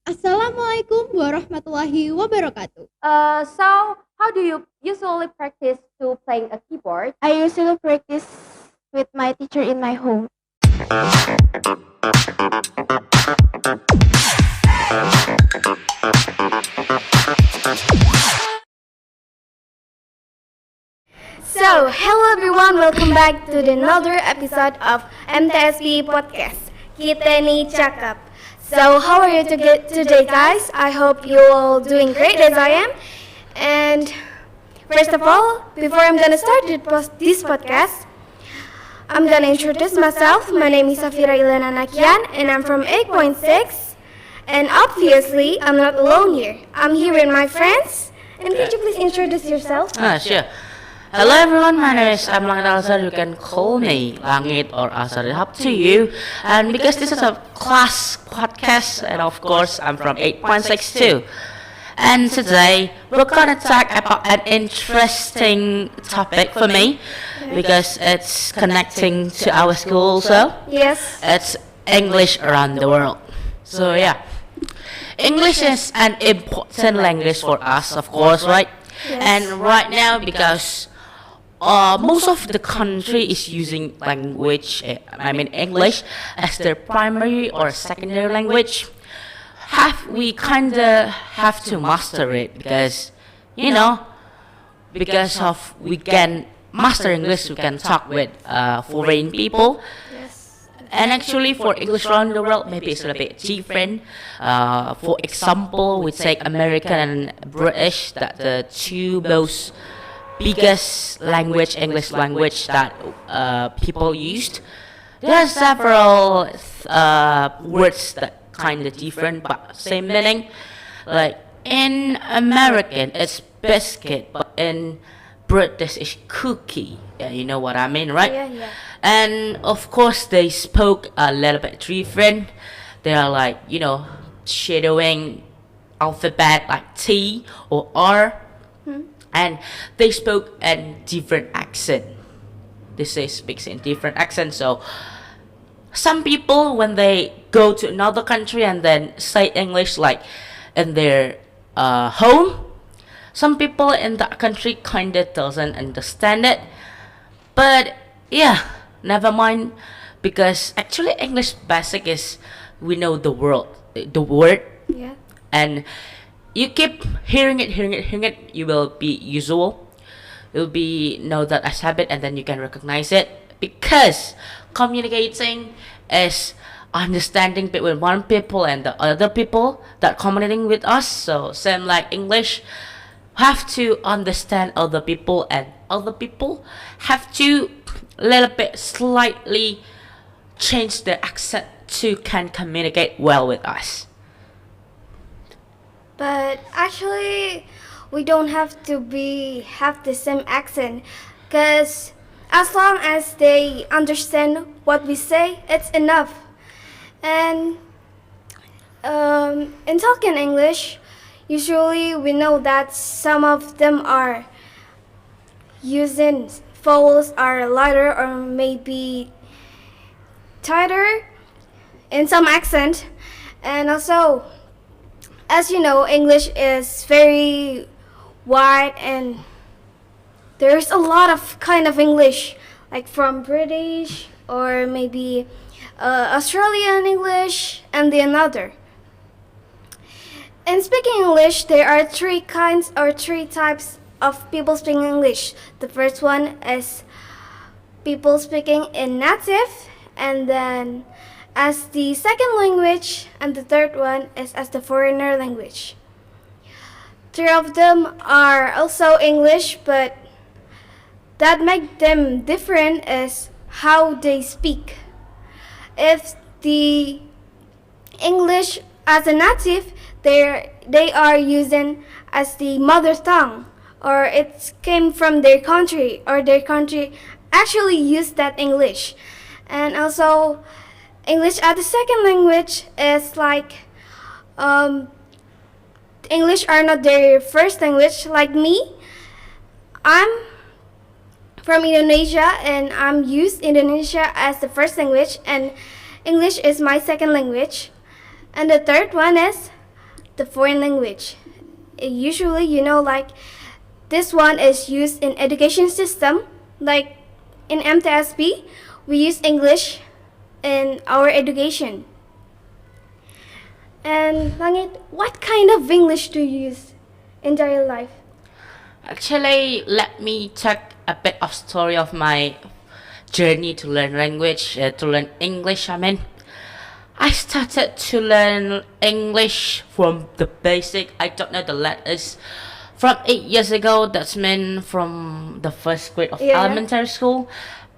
Assalamualaikum warahmatullahi wabarakatuh. So how do you usually practice to playing a keyboard? I usually practice with my teacher in my home. So, hello everyone, welcome back to another episode of MTsB podcast. Kita ni cakap. So, how are you today, guys? I hope you're all doing great as I am. And first of all, before I'm gonna start this podcast, I'm gonna introduce myself. My name is Shafira Ilena, and I'm from 8.6. And obviously, I'm not alone here. I'm here with my friends. And could you please introduce yourself? Sure. Hello everyone, my name is Langit Al-Azhar. You can call me Langit or Azhar, it's up to you. And because this is a class podcast, and of course I'm from 8.6 too. And today we're gonna talk about an interesting topic for me because it's connecting to our school also. Yes. It's English around the world. So yeah, English is an important language for us, of course, right? Yes. And right now, because most of the country is using English as their primary or secondary language. We kinda have to master it because, because of we can master English, we can talk with foreign people. Yes. And actually, for English around the world, maybe it's a little bit different. For example, we take American and British, that the two most biggest English language that people used. There are several words that kind of different but same meaning. Like in American, it's biscuit, but in British, it's cookie. Yeah, you know what I mean, right? Yeah. And of course, they spoke a little bit different. They are like, shadowing alphabet like T or R, and they spoke in different accent. They speaks in different accent. So some people, when they go to another country and then say English like in their home, some people in that country kinda doesn't understand it. But yeah, never mind, because actually English basic is we know the word, Yeah. and you keep hearing it, you will be usual. You'll be know that as habit, and then you can recognize it because communicating is understanding between one people and the other people that communicating with us. So same like English, have to understand other people, and other people have to little bit slightly change their accent to can communicate well with us. But actually, we don't have to have the same accent, cause as long as they understand what we say, it's enough. And in talking English, usually we know that some of them are using vowels are lighter or maybe tighter in some accent, and also, as you know, English is very wide and there's a lot of kind of English, like from British or maybe Australian English and the another. In speaking English, there are three kinds or three types of people speaking English. The first one is people speaking in native, and then as the second language, and the third one is as the foreigner language. Three of them are also English, but that make them different is how they speak. If the English as a native, they are using as the mother tongue, or it came from their country, or their country actually used that English. And also, English as the second language is like English are not their first language. Like me, I'm from Indonesia and I'm used Indonesia as the first language, and English is my second language. And the third one is the foreign language. Usually, like this one is used in education system, like in MTsB, we use English in our education. And Langit, what kind of English do you use in daily life? Actually, let me talk a bit of story of my journey to learn language, to learn English. I started to learn English from the basic. I don't know the letters. From 8 years ago, that's meant from the first grade of elementary school,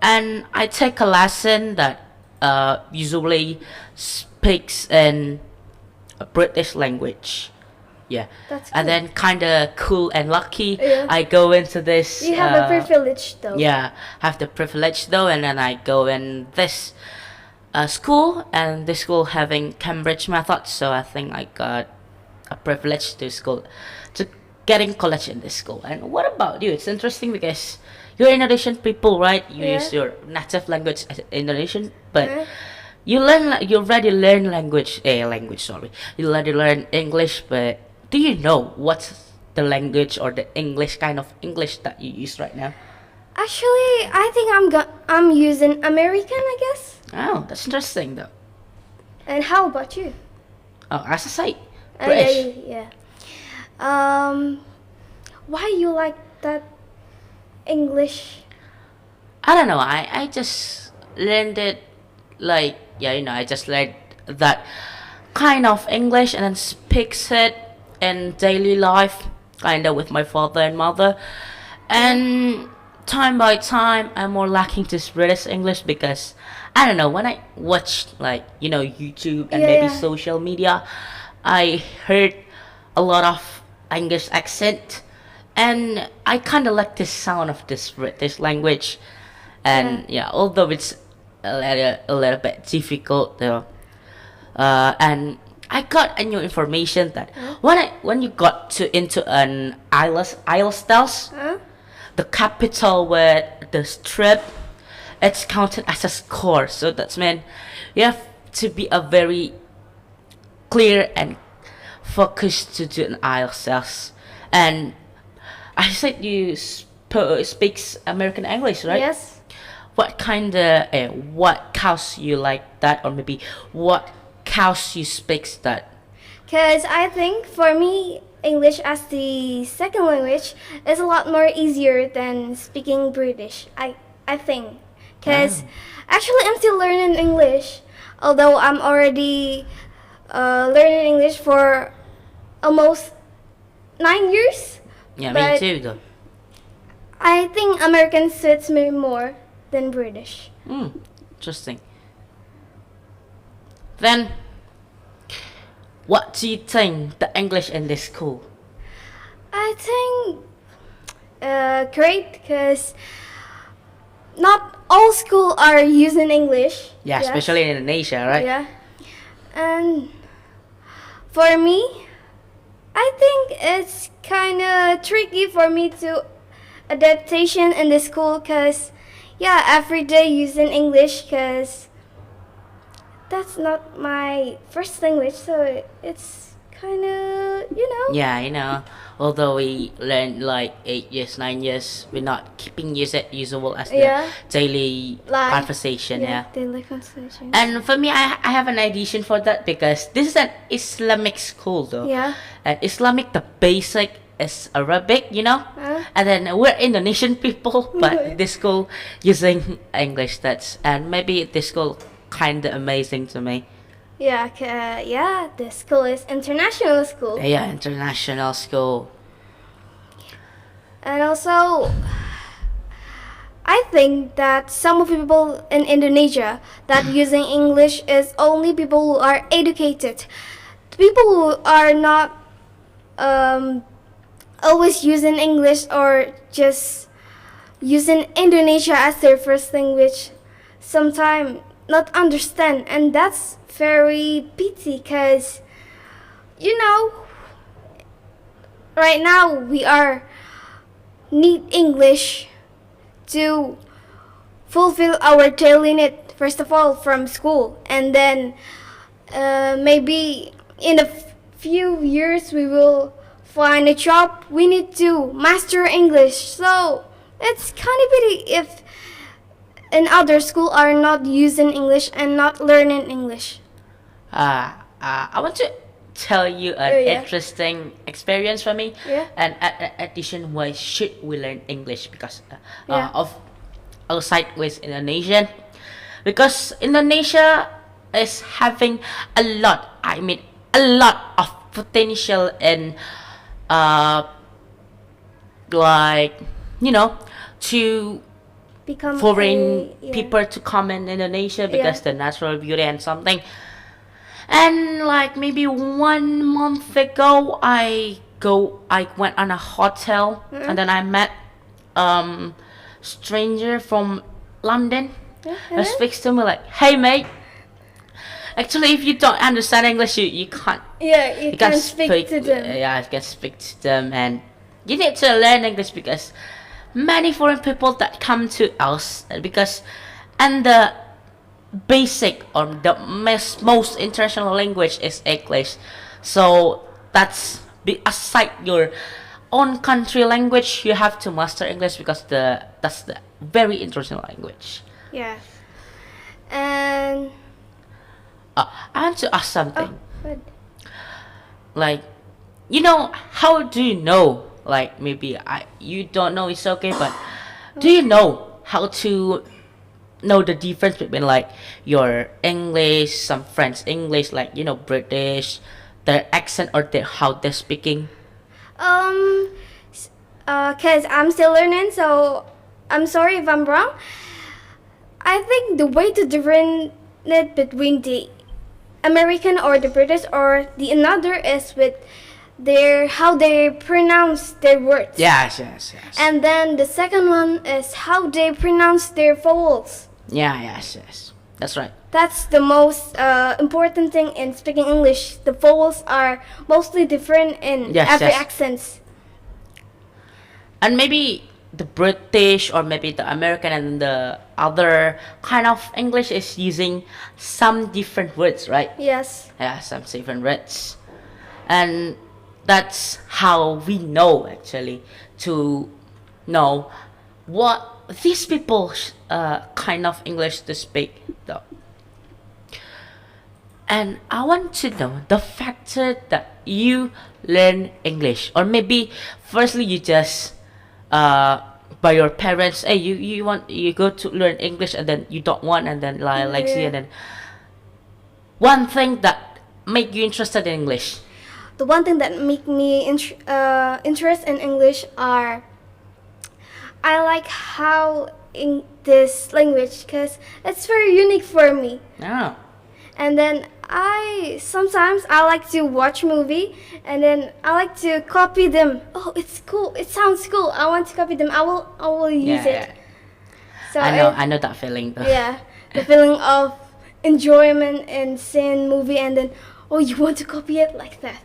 and I take a lesson that usually speaks in a British language. Yeah, That's and cool. then kind of cool and lucky. Yeah. I go into this. You have a privilege though. Yeah, have the privilege though, and then I go in this school, and this school having Cambridge method, so I think I got a privilege to getting college in this school. And what about you? It's interesting because you're Indonesian people, right? You use your native language as Indonesian, but you already learn language. Sorry, you already learn English, but do you know what's the language or the English kind of English that you use right now? Actually, I think I'm using American, I guess. Oh, that's interesting though. And how about you? Oh, as I say, Yeah, British. yeah. Why you like that English? I don't know. I just learned it like I just learned that kind of English and then speaks it in daily life, kind of with my father and mother. And time by time, I'm more lacking this British English because I don't know, when I watch YouTube and maybe social media, I heard a lot of English accent, and I kind of like the sound of this British language. And although it's a little bit difficult though, and I got a new information that when you got into an IELTS test, the capital word, the strip, it's counted as a score. So that's meant you have to be a very clear and focused to do an IELTS test. And I said you speaks American English, right? Yes. What what counts you like that, or maybe what counts you speaks that? Because I think for me, English as the second language is a lot more easier than speaking British. I think. Because actually I'm still learning English, although I'm already learning English for almost 9 years. Yeah, me But too though. I think American suits me more than British. Interesting. Then, what do you think the English in this school? I think great because not all school are using English. Yeah, Yes. especially in Indonesia, right? Yeah. And for me, I think it's kind of tricky for me to adaptation in the school because every day using English because that's not my first language, so it's kind of Yeah, although we learn like 8 years, 9 years, we're not keeping usable as the daily conversation. daily conversation. And for me, I have an addition for that because this is an Islamic school though. Yeah. And Islamic, the basic is Arabic, and then we're Indonesian people, but this school using English. And maybe this school kind of amazing to me. The school is international school. Yeah, international school. And also, I think that some of the people in Indonesia that using English is only people who are educated. People who are not always using English or just using Indonesia as their first language sometimes not understand, and that's very pity because right now we are need English to fulfill our daily need, first of all from school, and then maybe in the few years we will find a job, we need to master English. So it's kind of pity if in other school are not using English and not learning English. I want to tell you an Yeah. interesting experience for me. Yeah. And addition, why should we learn English? Because Yeah. of outside with Indonesian, because Indonesia is having a lot. I mean, a lot of potential in, like, to Become foreign a, yeah. people to come in Indonesia because Yeah. the natural beauty and something. And like maybe 1 month ago, I went on a hotel and then I met stranger from London. Who speaks to me like, "Hey mate, actually if you don't understand English, you can't Yeah, you can't can speak to them. Yeah, you can speak to them, and you need to learn English because many foreign people that come to us because and the basic or the most international language is English. So that's aside your own country language, you have to master English because that's the very international language. Yeah. And I want to ask something. good. Like, how do you know? Like maybe you don't know, it's okay, but do you know how to know the difference between like your English, some French English, like British, their accent or how they're speaking? Cause I'm still learning, so I'm sorry if I'm wrong. I think the way to differentiate between the American or the British or the another is with how they pronounce their words. Yes. And then the second one is how they pronounce their vowels. Yes. That's right. That's the most important thing in speaking English. The vowels are mostly different in every accents. And maybe the British or maybe the American and the other kind of English is using some different words, right? Yes. Yeah, some different words. And that's how we know actually to know what these people kind of English to speak though. And I want to know the factor that you learn English, or maybe firstly you just by your parents, hey, you go to learn English and then you don't want, and then like see, and then one thing that make you interested in English. The one thing that make me interest in English are I like how in this language because it's very unique for me. Oh. And then sometimes I like to watch movie and then I like to copy them. Oh, it's cool. It sounds cool. I want to copy them. I will use it. So I know that feeling though. Yeah, the feeling of enjoyment in seeing movie and then you want to copy it like that.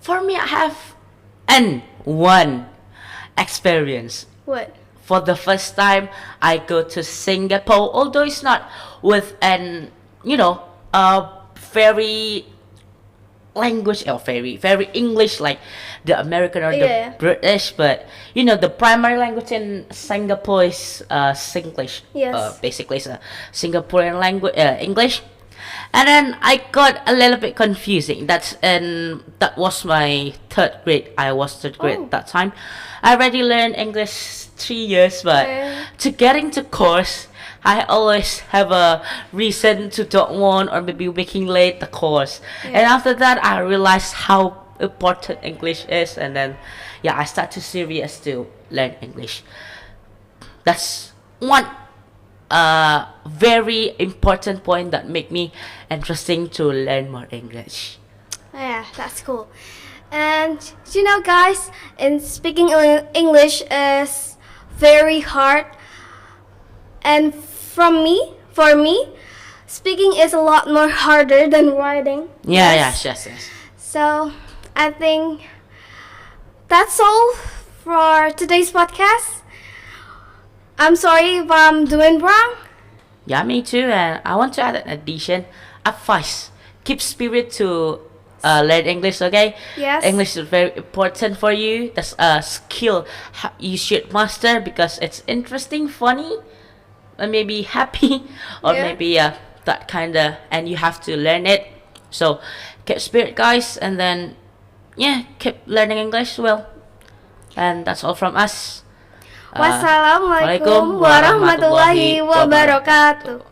For me, I have one experience. What? For the first time, I go to Singapore, although it's not with a very language or very English like the American or the British, but the primary language in Singapore is Singlish. Yes. Basically, it's a Singaporean language, English. And then I got a little bit confusing. That was my third grade. I was third grade at that time. I already learned English 3 years, but to get into course, I always have a reason to don't want or maybe waking late the course. And after that, I realized how important English is, and then I start to serious to learn English. That's one very important point that make me interesting to learn more English. Yeah, that's cool. And guys, in speaking English is very hard. And for me, speaking is a lot more harder than writing. Yes. So I think that's all for today's podcast. I'm sorry if I'm doing wrong. Yeah, me too. And I want to add an addition. Advice. Keep spirit to learn English, okay? Yes. English is very important for you. That's a skill you should master because it's interesting, funny, and maybe happy, or Yeah. maybe that kind of, and you have to learn it. So keep spirit, guys, and then keep learning English well. And that's all from us. Wassalamualaikum warahmatullahi wabarakatuh.